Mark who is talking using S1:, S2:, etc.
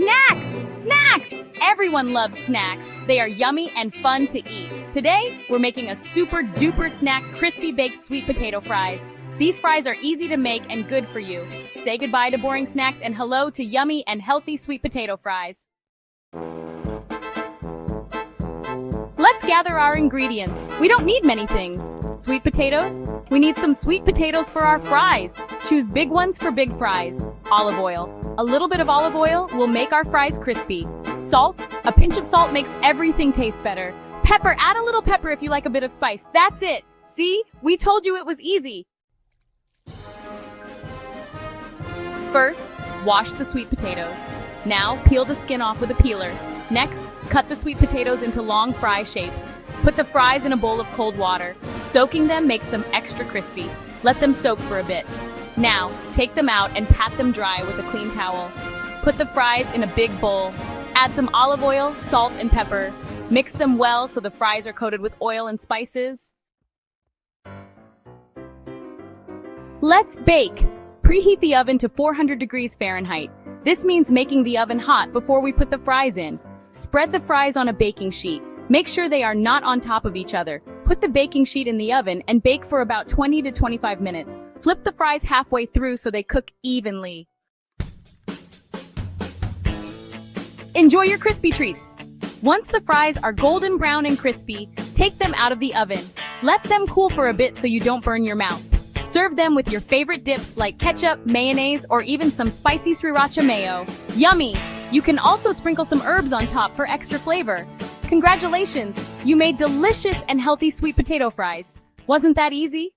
S1: Snacks! Snacks! Everyone loves snacks. They are yummy and fun to eat. Today, we're making a super duper snack crispy baked sweet potato fries. These fries are easy to make and good for you. Say goodbye to boring snacks and hello to yummy and healthy sweet potato fries. Let's gather our ingredients. We don't need many things. Sweet potatoes? We need some sweet potatoes for our fries. Choose big ones for big fries. Olive oil. A little bit of olive oil will make our fries crispy. Salt. A pinch of salt makes everything taste better. Pepper. Add a little pepper if you like a bit of spice. That's it. See? We told you it was easy. First, wash the sweet potatoes. Now, peel the skin off with a peeler. Next, cut the sweet potatoes into long fry shapes. Put the fries in a bowl of cold water. Soaking them makes them extra crispy. Let them soak for a bit. Now, take them out and pat them dry with a clean towel. Put the fries in a big bowl. Add some olive oil, salt, and pepper. Mix them well so the fries are coated with oil and spices. Let's bake! Preheat the oven to 400 degrees Fahrenheit. This means making the oven hot before we put the fries in. Spread the fries on a baking sheet. Make sure they are not on top of each other. Put the baking sheet in the oven and bake for about 20 to 25 minutes. Flip the fries halfway through so they cook evenly. Enjoy your crispy treats. Once the fries are golden brown and crispy, take them out of the oven. Let them cool for a bit so you don't burn your mouth. Serve them with your favorite dips like ketchup, mayonnaise, or even some spicy sriracha mayo. Yummy! You can also sprinkle some herbs on top for extra flavor. Congratulations! You made delicious and healthy sweet potato fries. Wasn't that easy?